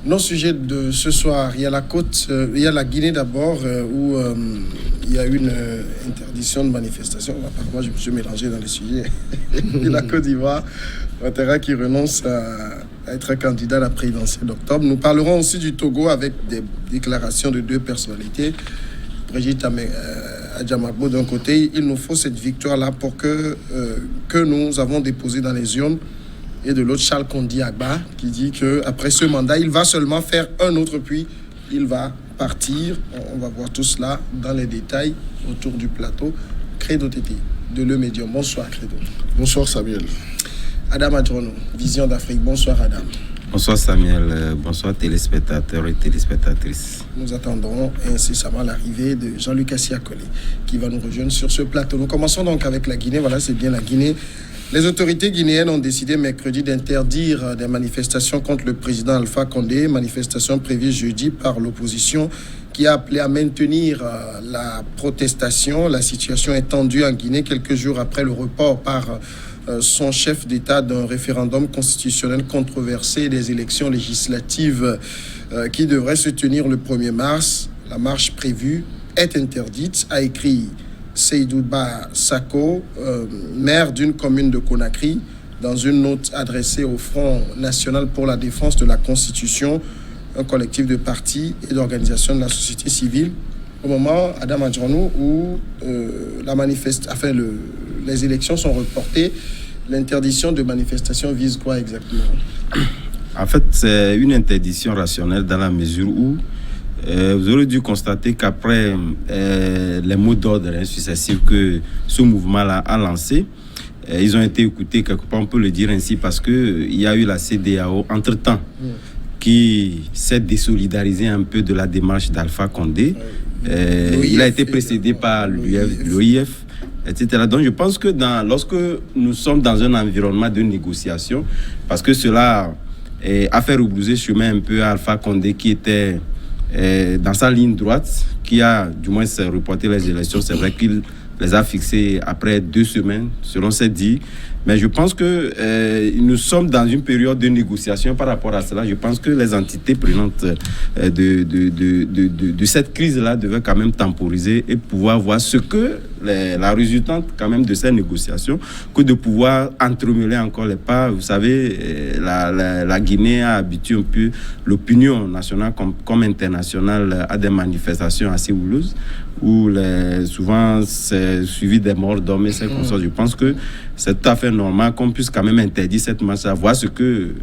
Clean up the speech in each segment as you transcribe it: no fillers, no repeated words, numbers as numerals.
Nos sujets de ce soir, il y a la côte, il y a la Guinée d'abord, où il y a une interdiction de manifestation. Apparemment, je me suis mélangé dans les sujets. Et la Côte d'Ivoire, Ouattara qui renonce à être candidat à la présidentielle d'octobre. Nous parlerons aussi du Togo avec des déclarations de deux personnalités. Brigitte Adjamabo d'un côté, il nous faut cette victoire-là pour que nous avons déposé dans les urnes. Et de l'autre, Charles Kondi Agba, qui dit qu'après ce mandat, il va seulement faire un autre, puis il va partir. On va voir tout cela dans les détails autour du plateau. Credo Tété, de Le Médium. Bonsoir, Credo. Bonsoir, Samuel. Adam Adjono, Vision d'Afrique. Bonsoir, Adam. Bonsoir, Samuel. Bonsoir, téléspectateurs et téléspectatrices. Nous attendons incessamment l'arrivée de Jean-Luc Assiakole, qui va nous rejoindre sur ce plateau. Nous commençons donc avec la Guinée. Voilà, c'est bien la Guinée. Les autorités guinéennes ont décidé mercredi d'interdire des manifestations contre le président Alpha Condé, manifestations prévues jeudi par l'opposition qui a appelé à maintenir la protestation. La situation est tendue en Guinée quelques jours après le report par son chef d'État d'un référendum constitutionnel controversé des élections législatives qui devraient se tenir le 1er mars. La marche prévue est interdite, a écrit Seydouba Sako, maire d'une commune de Conakry, dans une note adressée au Front national pour la défense de la Constitution, un collectif de partis et d'organisations de la société civile, au moment, Adam Adjono, où les élections sont reportées. L'interdiction de manifestation vise quoi exactement? En fait, c'est une interdiction rationnelle dans la mesure où vous aurez dû constater qu'après les mots d'ordre successifs que ce mouvement-là a lancé, ils ont été écoutés quelque part, on peut le dire ainsi, parce qu'il y a eu la CEDEAO entre-temps qui s'est désolidarisée un peu de la démarche d'Alpha Condé. Il a été précédé par l'OIF, etc. Donc je pense que lorsque nous sommes dans un environnement de négociation, parce que cela a fait rebrousser chemin un peu à Alpha Condé qui était dans sa ligne droite, qui a du moins reporté les élections. C'est vrai qu'il les a fixées après 2 semaines, selon ses dires. Mais je pense que nous sommes dans une période de négociation par rapport à cela. Je pense que les entités prenantes de cette crise-là devaient quand même temporiser et pouvoir voir ce que la résultante quand même de ces négociations, que de pouvoir entremêler encore les pas. Vous savez, la Guinée a habitué un peu l'opinion nationale comme internationale à des manifestations assez houleuses, où souvent c'est suivi des morts d'hommes et c'est comme ça. Je pense que c'est tout à fait normal qu'on puisse quand même interdire cette marche, à voir ce que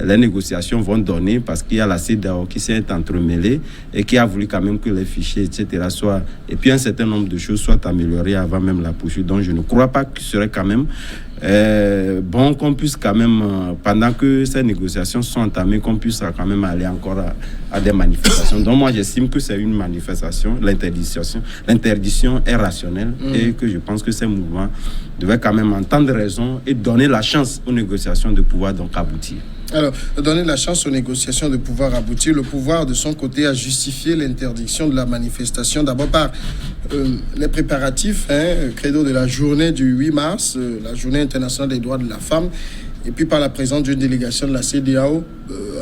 les négociations vont donner, parce qu'il y a la CEDEAO qui s'est entremêlée et qui a voulu quand même que les fichiers, etc. soient, et puis un certain nombre de choses soient améliorées avant même la poursuite. Donc je ne crois pas qu'il serait quand même bon qu'on puisse quand même, pendant que ces négociations sont entamées, qu'on puisse quand même aller encore à des manifestations. Donc moi j'estime que c'est une manifestation, l'interdiction est rationnelle et que je pense que ces mouvements devaient quand même entendre raison et donner la chance aux négociations de pouvoir donc aboutir. Alors, donner la chance aux négociations de pouvoir aboutir. Le pouvoir, de son côté, a justifié l'interdiction de la manifestation, d'abord par les préparatifs, credo de la journée du 8 mars, la journée internationale des droits de la femme, et puis par la présence d'une délégation de la CEDEAO,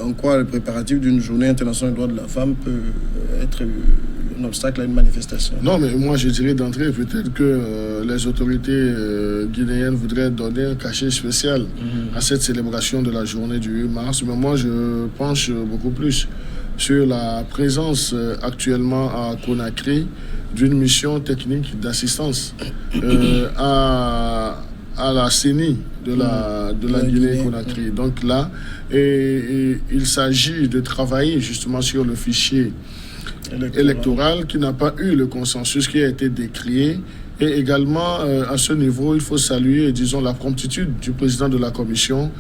en quoi le préparatif d'une journée internationale des droits de la femme peut être un obstacle à une manifestation. Non, mais moi je dirais d'entrée peut-être que les autorités guinéennes voudraient donner un cachet spécial à cette célébration de la journée du 8 mars. Mais moi je penche beaucoup plus sur la présence actuellement à Conakry d'une mission technique d'assistance à la CENI de la Guinée-Conakry. Donc là, il s'agit de travailler justement sur le fichier électoral qui n'a pas eu le consensus qui a été décrié. Et également, à ce niveau, il faut saluer, disons, la promptitude du président de la commission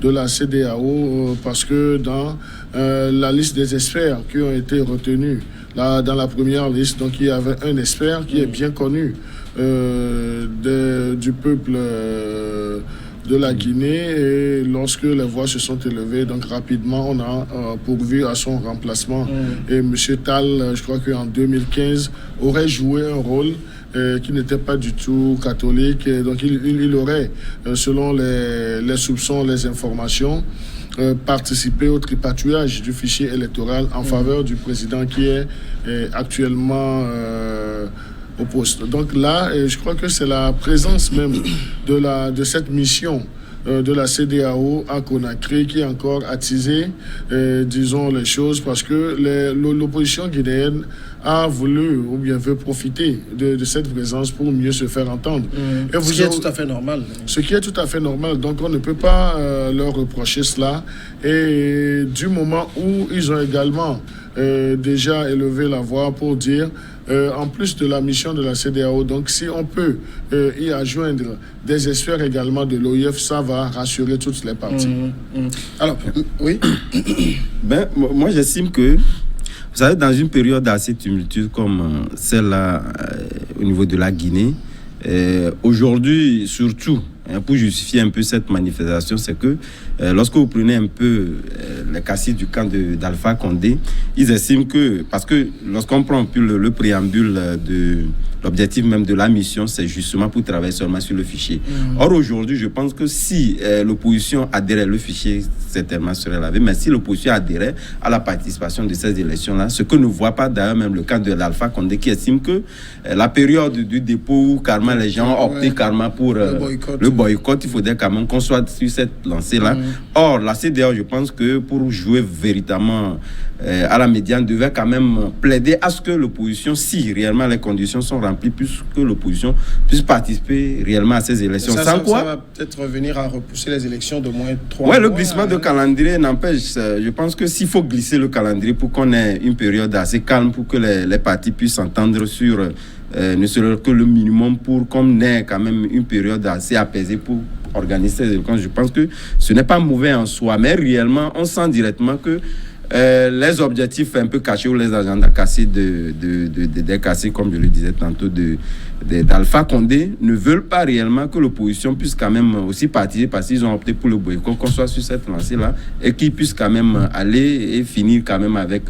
de la CEDEAO, parce que dans la liste des experts qui ont été retenus, là, dans la première liste, donc il y avait un expert qui est bien connu du peuple de la Guinée, et lorsque les voix se sont élevées, donc rapidement on a pourvu à son remplacement. Et M. Tall, je crois qu'en 2015, aurait joué un rôle qui n'était pas du tout catholique. Et donc il aurait, selon les soupçons, les informations, participé au tripatouillage du fichier électoral en faveur du président qui est actuellement au poste. Donc là, je crois que c'est la présence même de cette mission de la CEDEAO à Conakry qui a encore attisé, disons, les choses, parce que l'opposition guinéenne a voulu ou bien veut profiter de cette présence pour mieux se faire entendre. Et ce qui est tout à fait normal. Ce qui est tout à fait normal. Donc on ne peut pas leur reprocher cela. Et du moment où ils ont également déjà élevé la voix pour dire, en plus de la mission de la CEDEAO, donc si on peut y adjoindre des experts également de l'OIF, ça va rassurer toutes les parties. Alors, oui. Ben, moi, j'estime que, vous savez, dans une période assez tumultueuse comme celle-là au niveau de la Guinée, aujourd'hui, surtout, pour justifier un peu cette manifestation, c'est que lorsque vous prenez un peu les caciques du camp d'Alpha Condé, ils estiment que, parce que lorsqu'on prend un peu le préambule de l'objectif même de la mission, c'est justement pour travailler seulement sur le fichier. Or, aujourd'hui, je pense que si l'opposition adhérait, le fichier certainement serait lavé, mais si l'opposition adhérait à la participation de ces élections-là, ce que ne voit pas d'ailleurs même le camp de l'Alpha Condé, qui estime que la période du dépôt où carrément les gens ont opté carrément pour le boycott, il faudrait quand même qu'on soit sur cette lancée-là. Or, la CEDEAO, je pense que pour jouer véritablement à la médiane, devait quand même plaider à ce que l'opposition, si réellement les conditions sont remplies, puisque l'opposition puisse participer réellement à ces élections. Ça va peut-être revenir à repousser les élections de moins 3 mois. Oui, le glissement de calendrier n'empêche. Je pense que s'il faut glisser le calendrier pour qu'on ait une période assez calme, pour que les partis puissent s'entendre sur ne serait-ce que le minimum, pour qu'on ait quand même une période assez apaisée pour organiser ces élections, je pense que ce n'est pas mauvais en soi, mais réellement, on sent directement que les objectifs un peu cachés ou les agendas cassés des cassés, comme je le disais tantôt, d'Alpha Condé, ne veulent pas réellement que l'opposition puisse quand même aussi participer, parce qu'ils ont opté pour le boycott, qu'on soit sur cette lancée-là, et qu'ils puissent quand même aller et finir quand même avec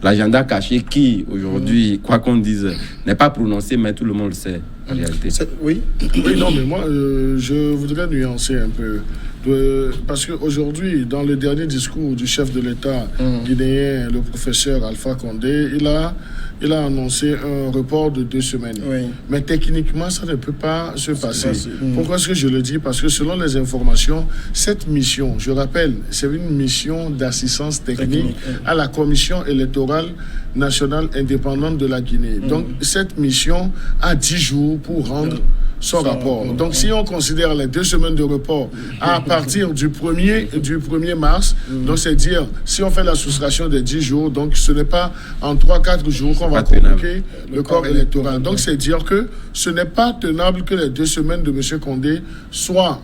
l'agenda caché qui, aujourd'hui, quoi qu'on dise, n'est pas prononcé, mais tout le monde le sait en réalité. Oui, non, mais moi, je voudrais nuancer un peu. Parce qu'aujourd'hui, dans le dernier discours du chef de l'État guinéen, le professeur Alpha Condé, il a annoncé un report de 2 semaines. Oui. Mais techniquement, ça ne peut pas se passer. Pourquoi est-ce que je le dis? Parce que selon les informations, cette mission, je rappelle, c'est une mission d'assistance technique à la Commission électorale nationale indépendante de la Guinée. Donc, cette mission a 10 jours pour rendre son rapport. Donc, si on considère les 2 semaines de report à partir du 1er mars, donc c'est dire, si on fait la soustraction des 10 jours, donc ce n'est pas en 3-4 jours qu'on va convoquer le corps électoral. Donc, c'est dire que ce n'est pas tenable que les 2 semaines de M. Condé soient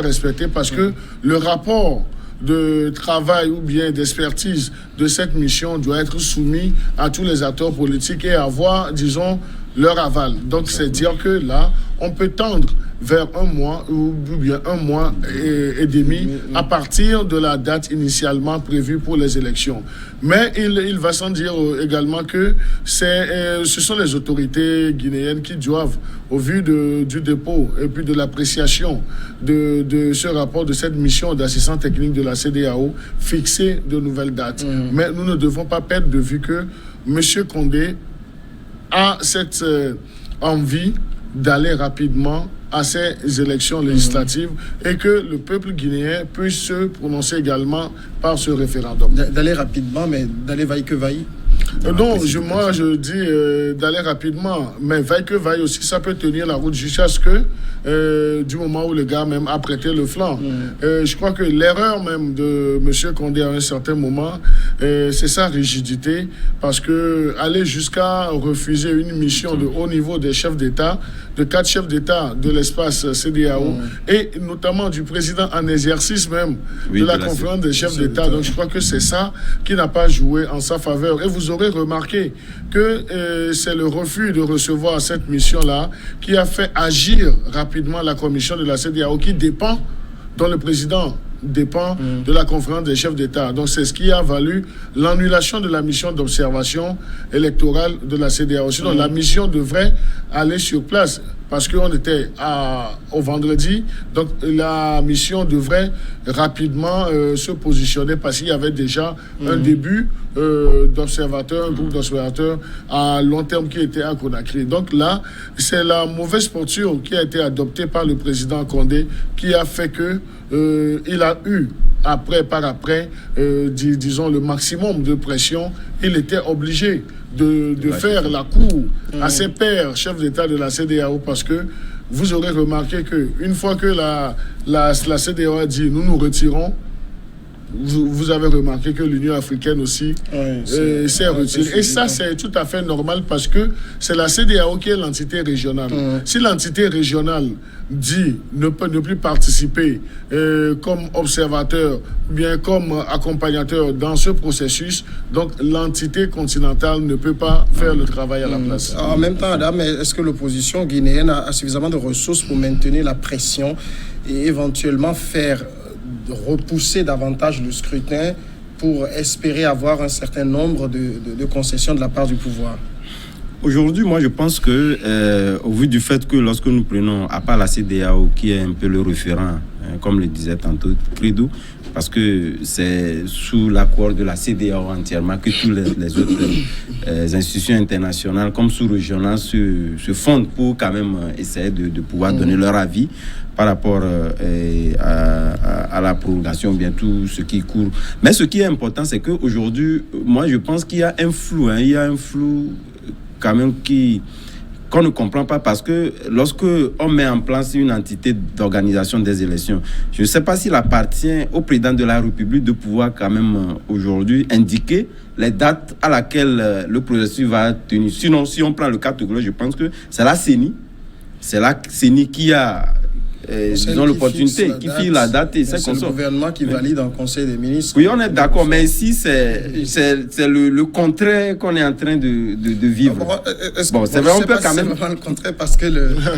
respectées, parce que le rapport de travail ou bien d'expertise de cette mission doit être soumis à tous les acteurs politiques et avoir, disons, leur aval. Donc, c'est dire que là, on peut tendre vers 1 mois ou bien 1 mois et demi à partir de la date initialement prévue pour les élections. Mais il va sans dire également que ce sont les autorités guinéennes qui doivent, au vu du dépôt et puis de l'appréciation de ce rapport, de cette mission d'assistance technique de la CEDEAO, fixer de nouvelles dates. Mais nous ne devons pas perdre de vue que M. Condé a cette envie d'aller rapidement à ces élections législatives et que le peuple guinéen puisse se prononcer également par ce référendum. D'aller rapidement, mais d'aller vaille que vaille. Non, moi je dis d'aller rapidement, mais vaille que vaille aussi, ça peut tenir la route jusqu'à ce que du moment où le gars même a prêté le flanc. Je crois que l'erreur même de M. Condé à un certain moment, c'est sa rigidité, parce que aller jusqu'à refuser une mission de haut niveau des chefs d'État, de 4 chefs d'État de l'espace CEDEAO, et notamment du président en exercice même de la conférence des chefs d'État. Donc je crois que c'est ça qui n'a pas joué en sa faveur. Et vous aurez remarqué que c'est le refus de recevoir cette mission-là qui a fait agir rapidement la commission de la CEDEAO, qui dépend, dont le président dépend de la conférence des chefs d'État. Donc c'est ce qui a valu l'annulation de la mission d'observation électorale de la CEDEAO. Sinon, la mission devrait aller sur place parce qu'on était au vendredi. Donc la mission devrait rapidement se positionner parce qu'il y avait déjà un début d'observateurs, un groupe d'observateurs à long terme qui était à Conakry. Donc là, c'est la mauvaise posture qui a été adoptée par le président Condé qui a fait que il a eu par après, disons, le maximum de pression. Il était obligé de faire la cour à ses pairs, chefs d'État de la CEDEAO, parce que vous aurez remarqué qu'une fois que la CEDEAO a dit « nous nous retirons », vous avez remarqué que l'Union africaine aussi s'est retirée. Et ça, c'est tout à fait normal parce que c'est la CEDEAO qui est l'entité régionale. Si l'entité régionale dit ne plus participer comme observateur, bien comme accompagnateur dans ce processus, donc l'entité continentale ne peut pas faire le travail à la place. En même temps, Adam, est-ce que l'opposition guinéenne a suffisamment de ressources pour maintenir la pression et éventuellement faire repousser davantage le scrutin pour espérer avoir un certain nombre de concessions de la part du pouvoir? Aujourd'hui, moi, je pense que, au vu du fait que lorsque nous prenons, à part la CEDEAO, qui est un peu le référent, comme le disait tantôt Credo, parce que c'est sous l'accord de la CEDEAO entièrement que toutes les autres institutions internationales, comme sous-régionales, se fondent pour quand même essayer de pouvoir donner leur avis par rapport à la prolongation, bien tout ce qui court. Mais ce qui est important, c'est qu'aujourd'hui, moi, je pense qu'il y a un flou, il y a un flou quand même qu'on ne comprend pas, parce que lorsque on met en place une entité d'organisation des élections, je ne sais pas s'il appartient au président de la République de pouvoir quand même aujourd'hui indiquer les dates à laquelle le processus va tenir. Sinon, si on prend le cas Togolais, je pense que c'est la CENI. C'est la CENI qui a disons l'opportunité, qui fixe la date, et c'est le gouvernement qui valide en Conseil des ministres. Oui, on est d'accord, mais ici, c'est le contraire qu'on est en train de vivre. Bon, c'est vrai, on peut quand même... C'est vraiment le contraire, parce que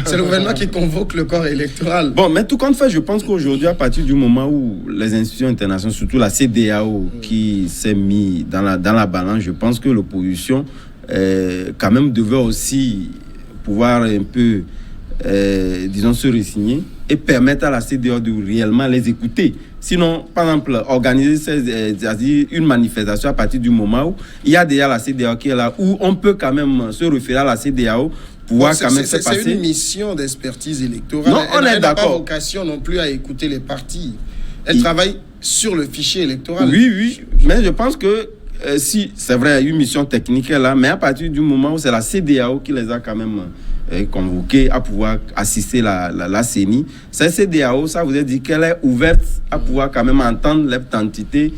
c'est le gouvernement qui convoque le corps électoral. Bon, mais tout compte fait, je pense qu'aujourd'hui, à partir du moment où les institutions internationales, surtout la CEDEAO, qui s'est mis dans la balance, je pense que l'opposition, quand même, devait aussi pouvoir un peu, disons, se résigner et permettre à la CEDEAO de réellement les écouter. Sinon, par exemple, organiser une manifestation à partir du moment où il y a déjà la CEDEAO qui est là, où on peut quand même se référer à la CEDEAO, pouvoir quand même se passer. C'est une mission d'expertise électorale. Non, on est d'accord. Elle n'a pas vocation non plus à écouter les partis. Elle travaille sur le fichier électoral. Oui, mais je pense que si, c'est vrai, il y a une mission technique là, mais à partir du moment où c'est la CEDEAO qui les a quand même convoqués à pouvoir assister la CENI, cette CEDEAO, ça vous a dit qu'elle est ouverte à pouvoir quand même entendre les entités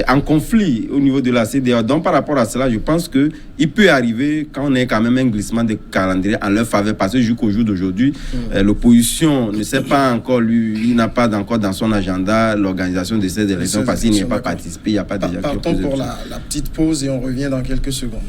en conflit au niveau de la CEDEAO. Donc par rapport à cela, je pense qu'il peut arriver quand on ait quand même un glissement de calendrier en leur faveur, parce que jusqu'au jour d'aujourd'hui, l'opposition ne sait pas encore, il n'a pas encore dans son agenda l'organisation de ces élections, parce qu'il n'y a pas participé, il n'y a pas déjà... Partons pour la petite pause et on revient dans quelques secondes.